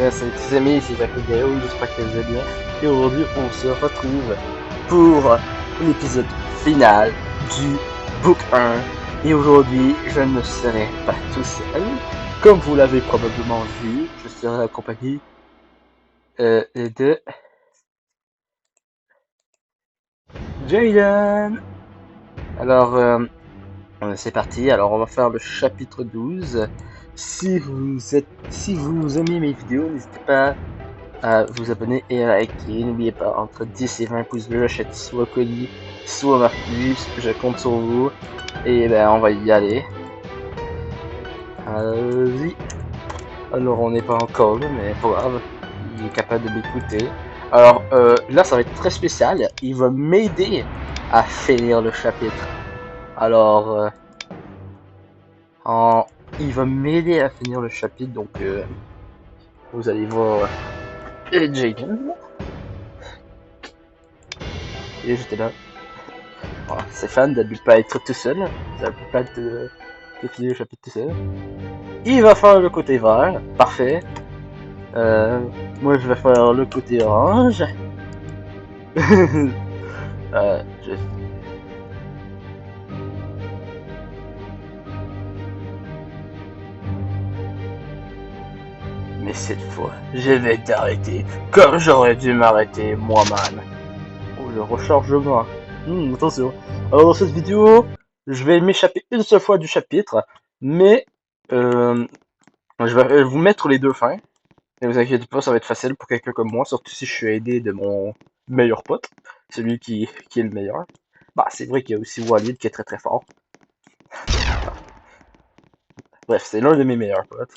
Salut les amis, ici Jacques Gaillot, j'espère que vous allez bien. Et aujourd'hui, on se retrouve pour l'épisode final du Book 1. Et aujourd'hui, je ne serai pas tout seul. Comme vous l'avez probablement vu, je serai accompagné de Jaden. Alors, c'est parti. Alors, on va faire le chapitre 12. Si vous aimez mes vidéos, n'hésitez pas à vous abonner et à liker. N'oubliez pas, entre 10 et 20 pouces bleus, j'achète soit colis, soit Marcus. Je compte sur vous. Et ben, on va y aller. Allez. Alors, on n'est pas encore là, mais pas grave. Il est capable de m'écouter. Alors, là, ça va être très spécial. Il va m'aider à finir le chapitre. Alors, il va m'aider à finir le chapitre, donc vous allez voir Jaden. Et j'étais là. Voilà, c'est fan de ne pas être tout seul. Ça ne peut pas être de finir le chapitre tout seul. Il va faire le côté vert, parfait. Moi je vais faire le côté orange. Je... Mais cette fois, je vais t'arrêter, comme j'aurais dû m'arrêter moi-même. Oh, le rechargement. Attention. Alors dans cette vidéo, je vais m'échapper une seule fois du chapitre, mais je vais vous mettre les deux fins. Ne vous inquiétez pas, ça va être facile pour quelqu'un comme moi, surtout si je suis aidé de mon meilleur pote, celui qui est le meilleur. Bah, c'est vrai qu'il y a aussi Walid qui est très très fort. Bref, c'est l'un de mes meilleurs potes.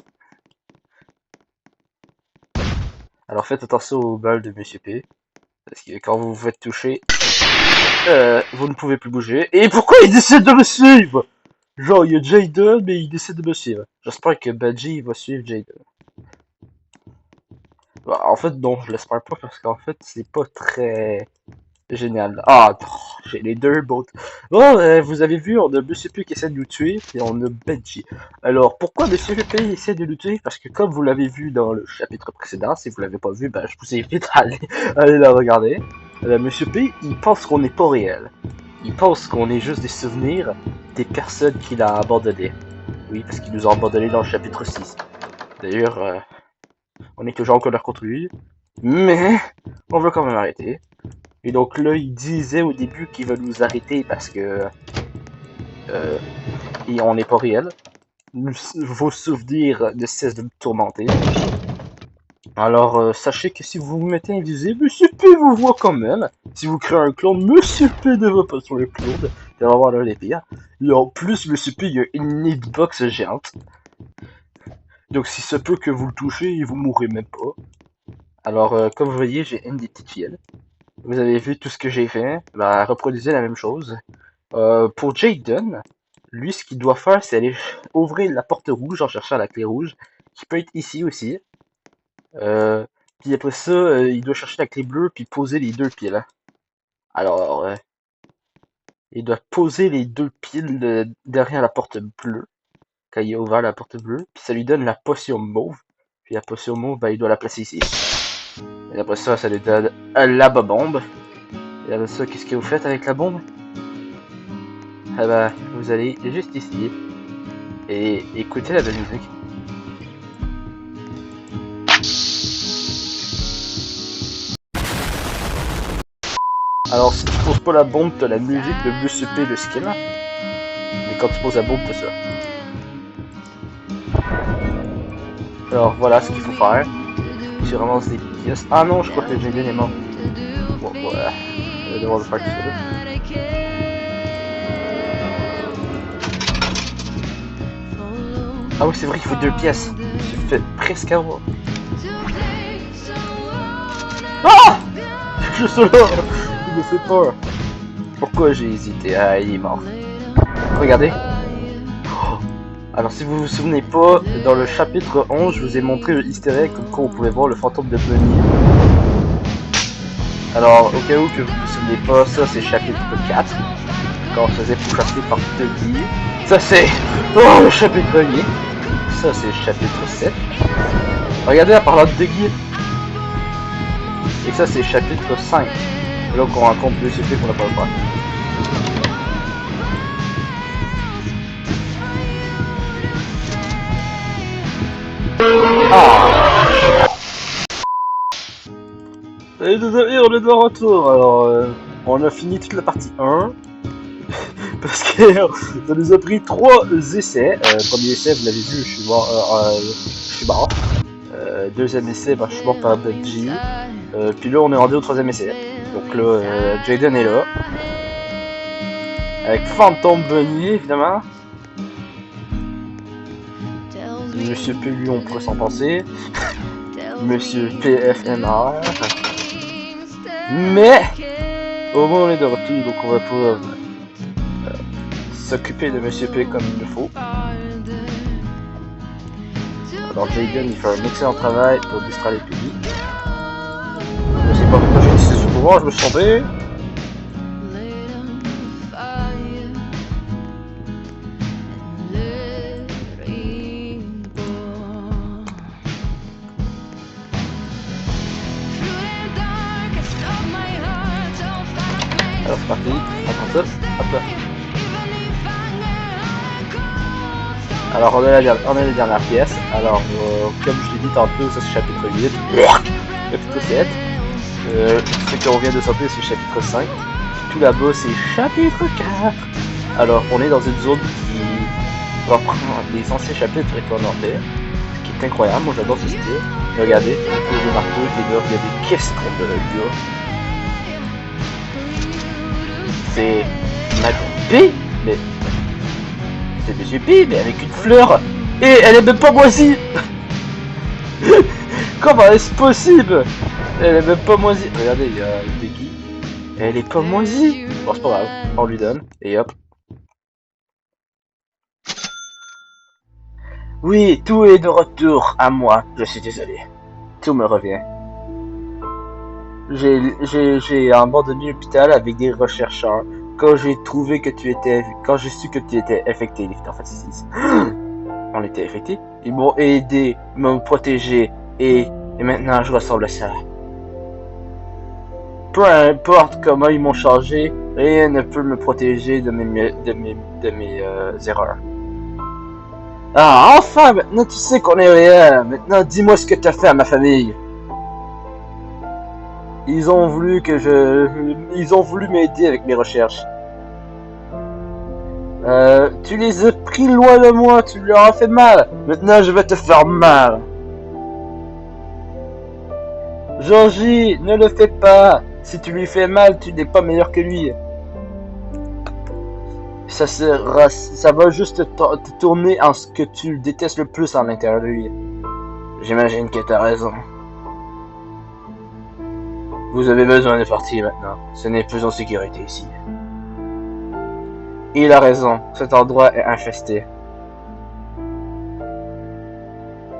Alors faites attention aux balles de Monsieur P, parce que quand vous vous faites toucher, vous ne pouvez plus bouger. Et pourquoi il décide de me suivre? Genre, il y a Jaden, mais il décide de me suivre. J'espère que Badgie va suivre Jaden. Bah, en fait, non, je l'espère pas, parce qu'en fait, c'est pas très... génial. Ah, j'ai les deux bots. Bon, vous avez vu, on a Monsieur P qui essaie de nous tuer, et on a Benji. Alors, pourquoi Monsieur P essaie de nous tuer? Parce que comme vous l'avez vu dans le chapitre précédent, si vous l'avez pas vu, ben, je vous invite à aller la regarder. Monsieur P, il pense qu'on n'est pas réel. Il pense qu'on est juste des souvenirs des personnes qu'il a abandonnées. Oui, parce qu'il nous a abandonnés dans le chapitre 6. D'ailleurs, on est toujours en colère contre lui, mais on veut quand même arrêter. Et donc là, il disait au début qu'il va nous arrêter parce que on n'est pas réel. Vos souvenirs ne cessent de me tourmenter. Alors, sachez que si vous vous mettez invisible, Monsieur P vous voit quand même. Si vous créez un clone, Monsieur P ne va pas sur le clone. C'est vraiment l'un des pires. Et en plus, Monsieur P, il y a une hitbox géante. Donc, si ça peut que vous le touchez, vous mourrez même pas. Alors, comme vous voyez, j'ai une des petites filles. Vous avez vu tout ce que j'ai fait. Bah, reproduisez la même chose. Pour Jaden, lui, ce qu'il doit faire, c'est aller ouvrir la porte rouge en cherchant la clé rouge, qui peut être ici aussi. Puis après ça, il doit chercher la clé bleue, puis poser les deux piles. Alors, il doit poser les deux piles derrière la porte bleue, quand il a ouvert la porte bleue, puis ça lui donne la potion mauve. Puis la potion mauve, bah, il doit la placer ici. Et après ça, ça lui donne la bombe. Et après ça, qu'est-ce que vous faites avec la bombe? Ah bah, vous allez juste ici et écoutez la belle musique. Alors, si tu poses pas la bombe, t'as la musique de Monsieur P le skill. Mais quand tu poses la bombe, t'as ça. Alors, voilà ce qu'il faut faire. Tu ramasses des pièces. Ah non, je crois que Jaden est mort. Bon, voilà. Je vais devoir le faire tout seul. Ah oui, c'est vrai qu'il faut deux pièces. Je fais presque avoir. Ah! Je suis là! Il me fait peur. Pourquoi j'ai hésité? Ah, il est mort. Regardez. Alors, si vous vous souvenez pas, dans le chapitre 11, je vous ai montré le easter egg comme quoi on pouvait voir le fantôme de Bunny. Alors, au cas où que vous vous souvenez pas, ça c'est chapitre 4, quand on se faisait pourchasser par Dougie. Ça c'est le chapitre 1er. Ça c'est le chapitre 7. Regardez, en parlant de Deggy. Et ça, c'est chapitre 5. Là qu'on rencontre le CP qu'on n'a pas le droit. Ah. Et désolé, on est de retour. Alors, on a fini toute la partie 1. Parce que ça nous a pris 3 essais. Premier essai, vous l'avez vu, je suis mort. Deuxième essai, bah, je suis mort par Benji. Puis là, on est rendu au troisième essai. Donc là, Jaden est là. Avec Phantom Bunny, évidemment. Monsieur P, lui, on pourrait s'en passer. Monsieur PFNR. Mais, au moins, on est de retour, donc on va pouvoir s'occuper de Monsieur P comme il le faut. Alors Jaden, il fait un excellent travail pour distraire les pays. Je sais pas pourquoi j'ai utilisé ce pouvoir, je me suis trompé. Alors c'est parti, attends ça, hop là. Alors on a la dernière pièce. Alors comme je l'ai dit tantôt, ça c'est chapitre 8, chapitre 7. Ce qu'on vient de sortir c'est chapitre 5. Tout là-bas c'est chapitre 4. Alors on est dans une zone qui reprend les anciens chapitres éclairés, ce qui est incroyable, moi j'adore ce style. Regardez, on peut le marteau, les gars, regardez qu'est-ce qu'on a là. C'est Madame P, mais c'est Monsieur P, mais avec une fleur, et elle est même pas moisie. Comment est-ce possible? Elle est même pas moisie. Regardez, il y a Becky, elle est pas moisie. Bon, c'est pas grave, on lui donne, et hop. Oui, tout est de retour à moi, je suis désolé. Tout me revient. J'ai abandonné l'hôpital avec des rechercheurs quand j'ai su que tu étais infecté, Lift en fait 6. On était infecté. Ils m'ont aidé, m'ont protégé et maintenant je ressemble à ça. Peu importe comment ils m'ont changé, rien ne peut me protéger de mes erreurs. Ah, enfin, maintenant tu sais qu'on est réel. Maintenant dis-moi ce que t'as fait à ma famille. Ils ont voulu m'aider avec mes recherches. Tu les as pris loin de moi, tu leur as fait mal. Maintenant, je vais te faire mal. Georgie, ne le fais pas. Si tu lui fais mal, tu n'es pas meilleur que lui. Ça va juste te tourner en ce que tu détestes le plus à l'intérieur de lui. J'imagine que t'as raison. Vous avez besoin de partir maintenant. Ce n'est plus en sécurité ici. Il a raison. Cet endroit est infesté.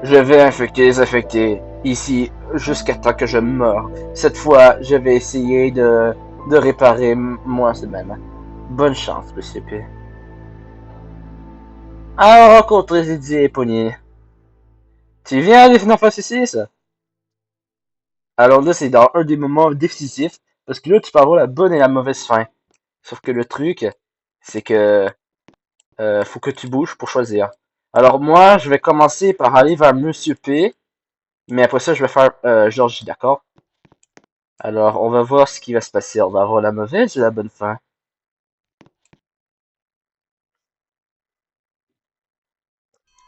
Je vais infecter les infectés ici jusqu'à temps que je meure. Cette fois, je vais essayer de réparer moi-même. Bonne chance, Monsieur P. À rencontrer Didier et Pogné. Tu viens aller Final Fantasy 6? Alors là, c'est dans un des moments décisifs, parce que là, tu peux avoir la bonne et la mauvaise fin. Sauf que le truc, c'est que faut que tu bouges pour choisir. Alors moi, je vais commencer par aller vers Monsieur P, mais après ça, je vais faire Georgie, d'accord? Alors, on va voir ce qui va se passer. On va avoir la mauvaise ou la bonne fin.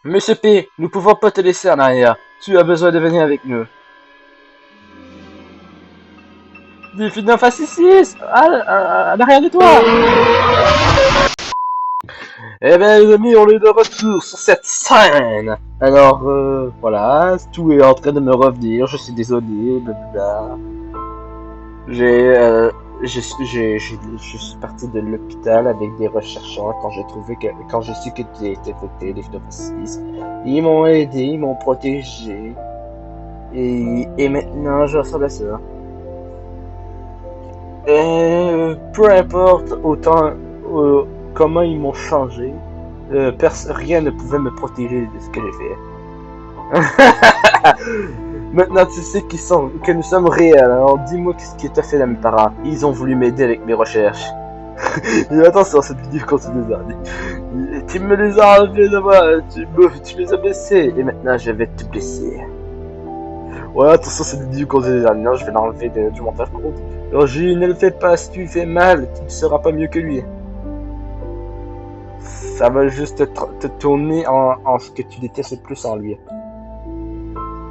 Monsieur P, nous pouvons pas te laisser en arrière. Tu as besoin de venir avec nous. Des Final Fantasy 6 en arrière de toi. Eh bien les amis, on est de retour sur cette scène. Alors voilà, tout est en train de me revenir, je suis désolé, blablabla. Je suis parti de l'hôpital avec des rechercheurs quand j'ai su que tu étais infecté, les Phytophysiciens. Ils m'ont aidé, ils m'ont protégé. Et maintenant, je ressemble à ça. Peu importe comment ils m'ont changé, rien ne pouvait me protéger de ce que j'ai fait. Maintenant tu sais que nous sommes réels, alors dis-moi qu'est-ce que t'as fait là mes parents. Ils ont voulu m'aider avec mes recherches. Et attention, cette vidéo continue des tu me les as enlevés de moi, tu les as blessés, et maintenant je vais te blesser. Ouais, attention, cette vidéo continue des non, je vais l'enlever du montage par contre. Alors, ne le fais pas, si tu lui fais mal, tu ne seras pas mieux que lui. Ça va juste te tourner en ce que tu détestes le plus en lui.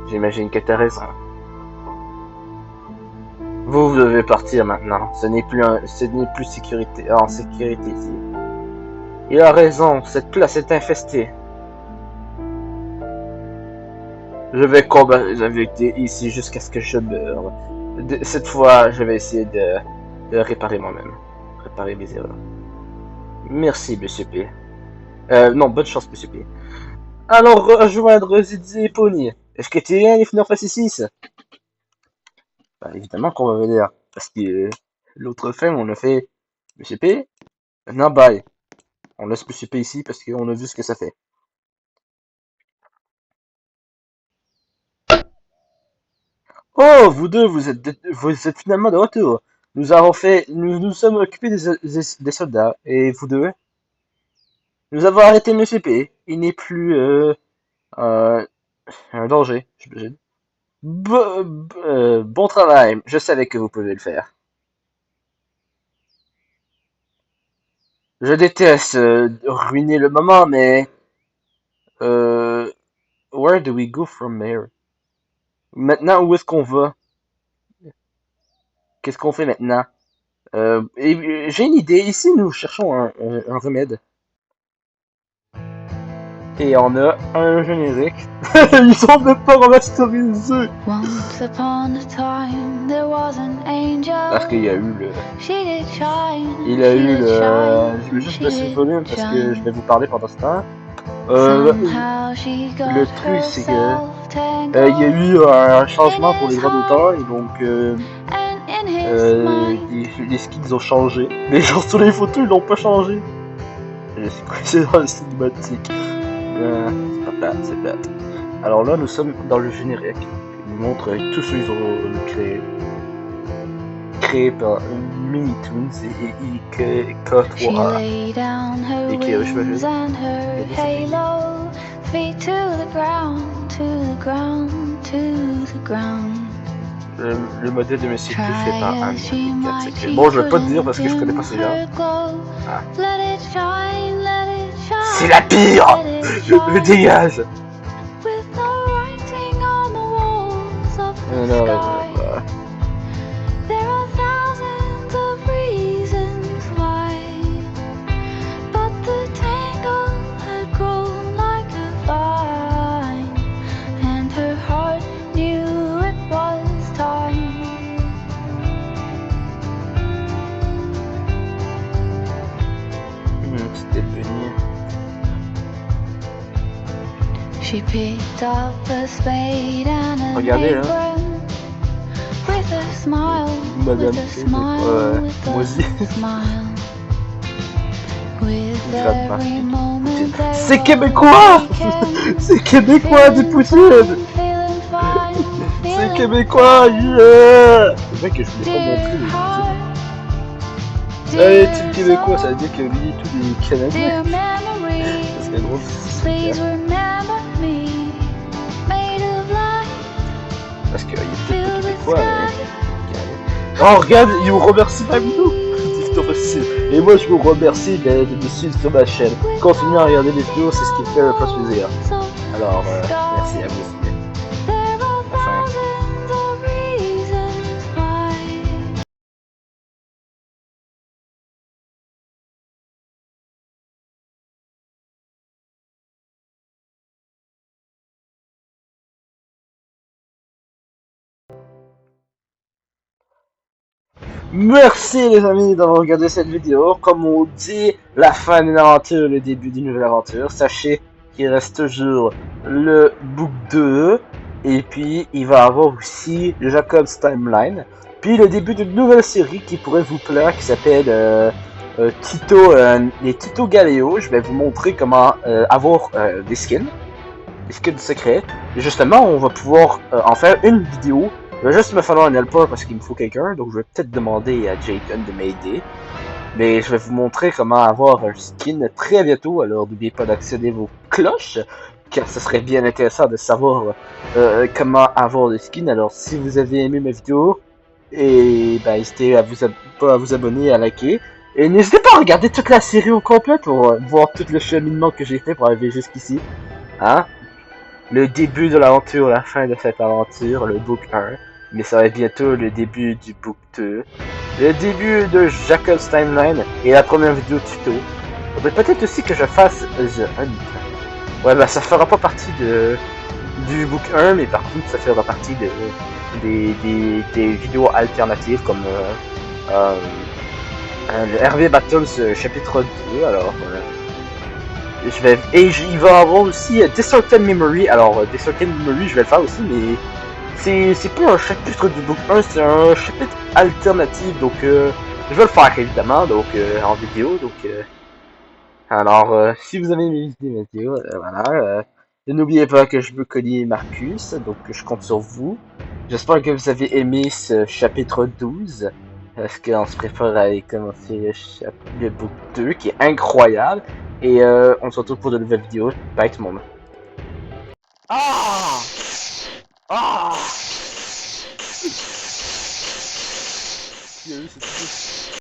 J'imagine que t'as raison. Vous devez partir maintenant. Ce n'est plus en sécurité ici. Il a raison, cette place est infestée. Je vais combattre avec ici jusqu'à ce que je meure. Cette fois, je vais essayer de réparer moi-même. Réparer mes erreurs. Merci, Monsieur P. Non, bonne chance, Monsieur P. Alors, rejoindre Zidzi et Pony. Est-ce que tu viens les Final Fantasy 6? Bah, évidemment qu'on va venir. Parce que l'autre film, on a fait Monsieur P. Non, bye. On laisse Monsieur P ici parce qu'on a vu ce que ça fait. Oh, vous deux, vous êtes finalement de retour. Nous nous sommes occupés des soldats. Et vous deux? Nous avons arrêté Monsieur P. Il n'est plus, un danger, j'imagine. Bon travail. Je savais que vous pouvez le faire. Je déteste ruiner le moment, mais where do we go from here? Maintenant, où est-ce qu'on va? Qu'est-ce qu'on fait maintenant? J'ai une idée. Ici, nous cherchons un remède. Et on a un générique. Ils sont même pas remasterisés. Parce qu'il y a eu le... Il a eu le... Je vais juste baisser le volume parce que je vais vous parler pendant ce temps. Le truc, c'est que... il y a eu un changement pour les droits d'auteur et donc... les skins ont changé. Mais genre sur les photos, ils l'ont pas changé. C'est quoi, c'est dans le cinématique. C'est pas plate, c'est plate. Alors là, nous sommes dans le générique. Il nous montre tous ceux qu'ils ont créé par Minitoons et K3A. Et qui je le modèle de Monsieur P fait par Anne. Bon, je vais pas te dire parce que je connais pas ces gens. Ah. C'est la pire! Je dégage! C'était béni. Regardez là. Madame Moisy. C'est québécois. C'est québécois des poutines. C'est québécois, yeah. C'est vrai que je voulais pas montrer les poutines. Allez, team québécois, ça veut dire que lui et tous les Canadiens. Ça serait drôle. Parce qu'il est peut-être pas québécois. Oh, regarde, il vous remercie pas nous. Et moi, je vous remercie de suivre sur ma chaîne. Continuez à regarder les vidéos, c'est ce qui me fait le plus plaisir. Alors, merci à vous aussi. Merci les amis d'avoir regardé cette vidéo. Comme on dit, la fin d'une aventure, le début d'une nouvelle aventure. Sachez qu'il reste toujours le book 2. Et puis il va y avoir aussi Jacob's Timeline. Puis le début d'une nouvelle série qui pourrait vous plaire, qui s'appelle les Tito Galeo. Je vais vous montrer comment avoir des skins. skins secrets. Et justement, on va pouvoir en faire une vidéo. Il va juste me falloir un helper parce qu'il me faut quelqu'un, donc je vais peut-être demander à Jaycon de m'aider. Mais je vais vous montrer comment avoir un skin très bientôt, alors n'oubliez pas d'actionner vos cloches, car ce serait bien intéressant de savoir comment avoir le skin. Alors si vous avez aimé ma vidéo, et ben, n'hésitez à pas à vous abonner, à liker. Et n'hésitez pas à regarder toute la série au complet pour voir tout le cheminement que j'ai fait pour arriver jusqu'ici. Hein? Le début de l'aventure, la fin de cette aventure, le book 1. Mais ça va être bientôt le début du book 2. Le début de Jacob's Timeline et la première vidéo tuto. Peut-être aussi que je fasse The Hunt. Ouais, bah ça fera pas partie du book 1, mais par contre ça fera partie des vidéos alternatives comme le RV Battles chapitre 2. Alors, il va y avoir aussi Distorted Memory. Alors, Distorted Memory, je vais le faire aussi, mais c'est pas un chapitre du book 1, c'est un chapitre alternatif. Donc, je vais le faire évidemment, donc en vidéo. Donc, alors, si vous avez aimé mes vidéos, voilà. N'oubliez pas que je veux cogner Marcus, donc je compte sur vous. J'espère que vous avez aimé ce chapitre 12. Parce qu'on se prépare à commencer le book 2 qui est incroyable. Et on se retrouve pour de nouvelles vidéos. Bye tout le monde. Ah! Ah! Il y a eu cette